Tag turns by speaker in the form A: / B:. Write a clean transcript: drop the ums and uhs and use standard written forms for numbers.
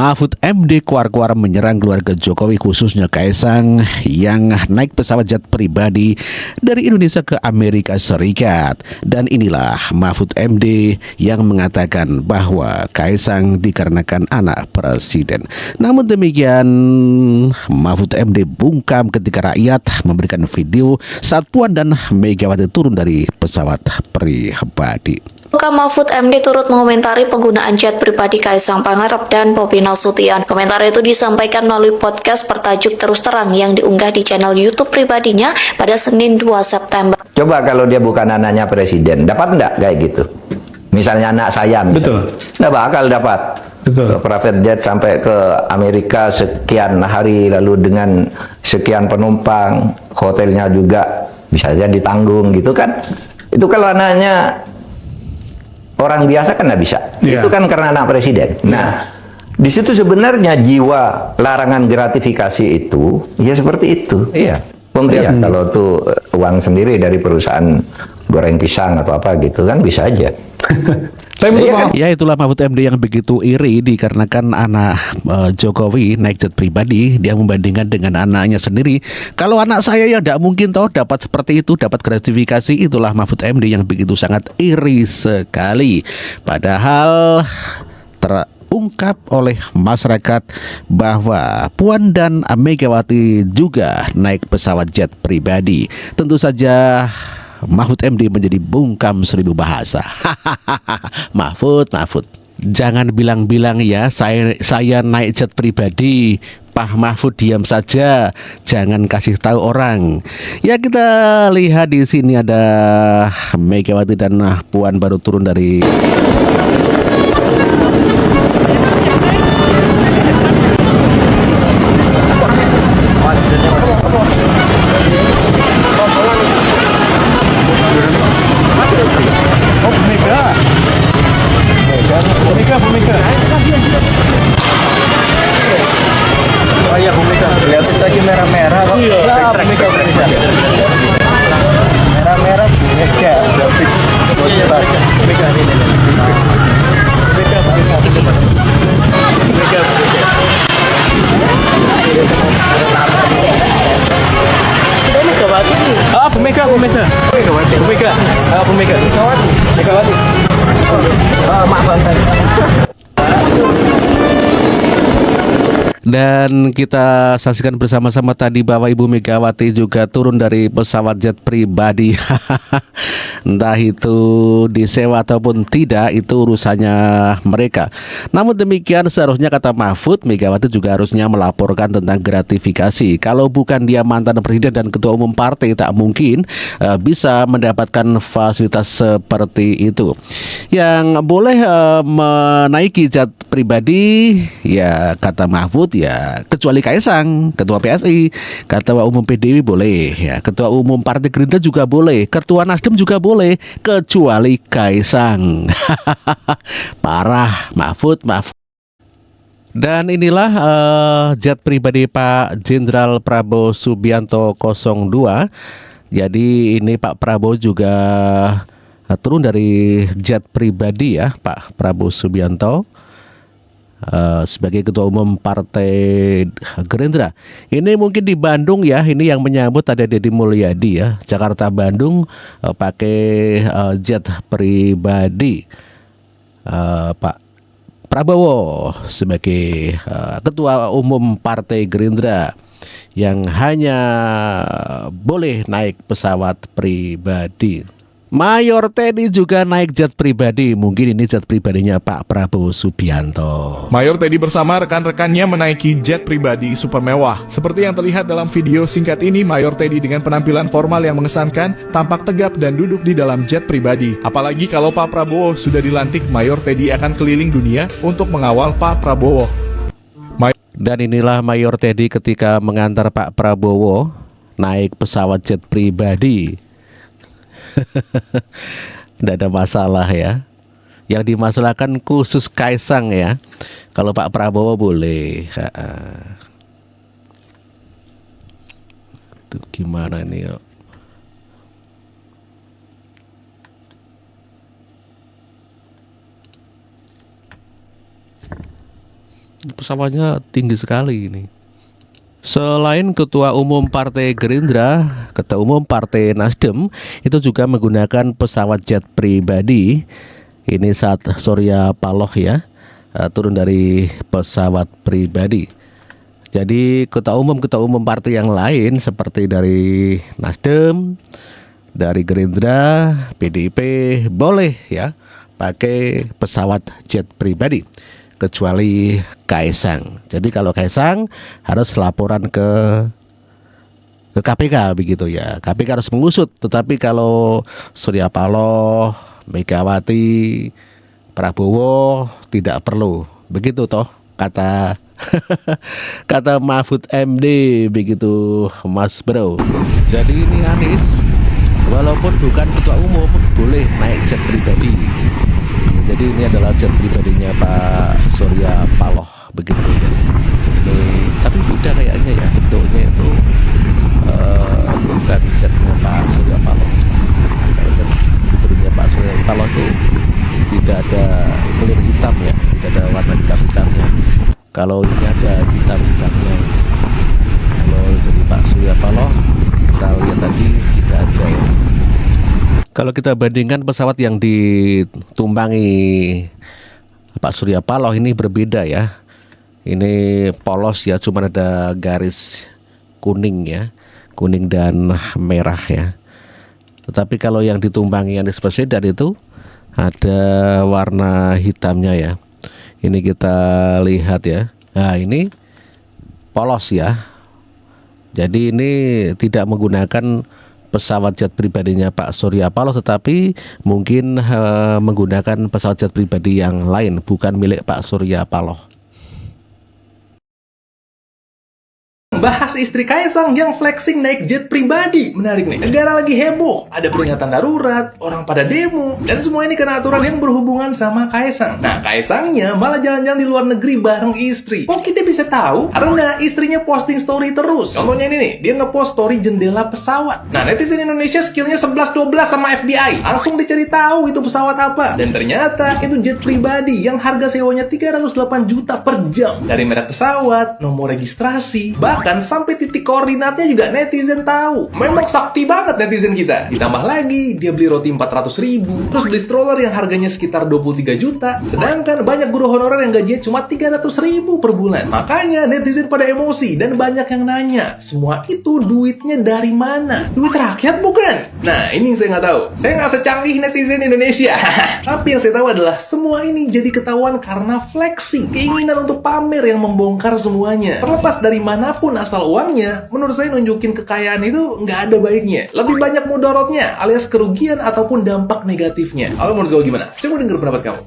A: Mahfud MD kuar-kuar menyerang keluarga Jokowi, khususnya Kaisang yang naik pesawat jet pribadi dari Indonesia ke Amerika Serikat. Dan inilah Mahfud MD yang mengatakan bahwa Kaisang dikarenakan anak presiden. Namun demikian, Mahfud MD bungkam ketika rakyat memberikan video saat Puan dan Megawati turun dari pesawat pribadi.
B: Mahfud MD turut mengomentari penggunaan jet pribadi Kaisang Pangarep dan Bobi Nasution. Komentar itu disampaikan melalui podcast bertajuk Terus Terang yang diunggah di channel YouTube pribadinya pada Senin 2 September.
C: Coba kalau dia bukan anaknya presiden, dapat enggak kayak gitu? Misalnya anak saya, misalnya. Enggak bakal dapat. Betul. Private jet sampai ke Amerika sekian hari, lalu dengan sekian penumpang, hotelnya juga bisa saja ditanggung gitu kan. Itu kalau anaknya orang biasa kan nggak bisa. Itu kan karena anak presiden. Nah, di situ sebenarnya jiwa larangan gratifikasi itu ya seperti itu. Iya. Pemberian kalau tuh uang sendiri dari perusahaan goreng pisang atau apa gitu kan bisa aja.
A: Ya, itulah Mahfud MD yang begitu iri dikarenakan anak Jokowi naik jet pribadi. Dia membandingkan dengan anaknya sendiri. Kalau anak saya ya tidak mungkin tahu dapat seperti itu, dapat gratifikasi. Itulah Mahfud MD yang begitu sangat iri sekali. Padahal terungkap oleh masyarakat bahwa Puan dan Megawati juga naik pesawat jet pribadi. Tentu saja Mahfud MD menjadi bungkam seribu bahasa. Mahfud, jangan bilang-bilang ya saya naik jet pribadi. Pak Mahfud diam saja, jangan kasih tahu orang. Ya, kita lihat di sini ada Megawati dan Puan baru turun dari
C: Lihatin lagi merah-merah kok. Merah-merah
A: Dan kita saksikan bersama-sama tadi bahwa Ibu Megawati juga turun dari pesawat jet pribadi. Entah itu disewa ataupun tidak, itu urusannya mereka. Namun demikian, seharusnya kata Mahfud, Megawati juga harusnya melaporkan tentang gratifikasi. Kalau bukan dia mantan presiden dan ketua umum partai, tak mungkin bisa mendapatkan fasilitas seperti itu. Yang boleh menaiki jet pribadi, ya kata Mahfud, ya kecuali Kaisang, ketua PSI, ketua umum PDW boleh, ya ketua umum Partai Gerindra juga boleh, ketua Nasdem juga boleh, kecuali Kaisang. Parah Mahfud. Dan inilah jet pribadi Pak Jenderal Prabowo Subianto 02. Jadi ini Pak Prabowo juga turun dari jet pribadi ya, Pak Prabowo Subianto. Sebagai ketua umum Partai Gerindra. Ini mungkin di Bandung ya, ini yang menyambut ada Deddy Mulyadi ya, Jakarta Bandung pakai jet pribadi Pak Prabowo sebagai ketua umum Partai Gerindra yang hanya boleh naik pesawat pribadi. Mayor Teddy juga naik jet pribadi. Mungkin ini jet pribadinya Pak Prabowo Subianto.
D: Mayor Teddy bersama rekan-rekannya menaiki jet pribadi super mewah. Seperti yang terlihat dalam video singkat ini, Mayor Teddy dengan penampilan formal yang mengesankan tampak tegap dan duduk di dalam jet pribadi. Apalagi kalau Pak Prabowo sudah dilantik, Mayor Teddy akan keliling dunia untuk mengawal Pak Prabowo.
A: Dan inilah Mayor Teddy ketika mengantar Pak Prabowo naik pesawat jet pribadi. Tidak ada masalah ya. Yang dimasalahkan khusus Kaisang ya. Kalau Pak Prabowo boleh. Tuh gimana nih yuk. Pesawatnya tinggi sekali ini. Selain Ketua Umum Partai Gerindra, Ketua Umum Partai Nasdem itu juga menggunakan pesawat jet pribadi. Ini saat Surya Paloh ya, turun dari pesawat pribadi. Jadi ketua umum partai yang lain seperti dari Nasdem, dari Gerindra, PDIP boleh ya pakai pesawat jet pribadi, kecuali Kaisang. Jadi kalau Kaisang harus laporan ke KPK begitu ya. KPK harus mengusut. Tetapi kalau Surya Paloh, Megawati, Prabowo tidak perlu. Begitu toh kata kata Mahfud MD begitu Mas Bro. Jadi ini Anies walaupun bukan ketua umum boleh naik jet pribadi. Jadi ini adalah jet pribadinya Pak Surya Paloh begitu ya. Ini, tapi beda kayaknya ya bentuknya itu bukan jetnya Pak Surya Paloh. Kalau jet pribadinya Pak Surya Paloh itu tidak ada kulit hitam ya, tidak ada warna hitamnya. Kalau ini ada hitamnya. Kalau dari Pak Surya Paloh kita lihat tadi tidak ada ya. Kalau kita bandingkan pesawat yang ditumpangi Pak Surya Paloh ini berbeda ya. Ini polos ya, cuma ada garis kuning ya, kuning dan merah ya. Tetapi kalau yang ditumpangi Anies Baswedan itu ada warna hitamnya ya. Ini kita lihat ya. Nah ini polos ya. Jadi ini tidak menggunakan pesawat jet pribadinya Pak Surya Paloh, tetapi mungkin menggunakan pesawat jet pribadi yang lain, bukan milik Pak Surya Paloh.
E: Bahas istri Kaisang yang flexing naik jet pribadi. Menarik nih. Negara lagi heboh, ada peringatan darurat, orang pada demo, dan semua ini karena aturan yang berhubungan sama Kaisang. Nah, Kaisangnya malah jalan-jalan di luar negeri bareng istri. Kok kita bisa tahu? Karena istrinya posting story terus. Contohnya ini nih, dia ngepost story jendela pesawat. Nah, netizen Indonesia skillnya 11-12 sama FBI. Langsung dicari tahu itu pesawat apa. Dan ternyata itu jet pribadi yang harga sewanya 308 juta per jam. Dari merek pesawat, nomor registrasi, bahkan sampai titik koordinatnya juga netizen tahu. Memang sakti banget netizen kita. Ditambah lagi, dia beli roti 400.000, terus beli stroller yang harganya sekitar 23 juta. Sedangkan banyak guru honorer yang gajinya cuma 300.000 per bulan. Makanya netizen pada emosi dan banyak yang nanya, semua itu duitnya dari mana? Duit rakyat bukan? Nah, ini saya nggak tahu. Saya nggak secanggih netizen Indonesia. Tapi yang saya tahu adalah semua ini jadi ketahuan karena flexing, keinginan untuk pamer yang membongkar semuanya. Terlepas dari manapun asal uangnya, menurut saya nunjukin kekayaan itu nggak ada baiknya. Lebih banyak mudorotnya alias kerugian ataupun dampak negatifnya. Kalau menurut gue gimana? Saya mau denger pendapat kamu.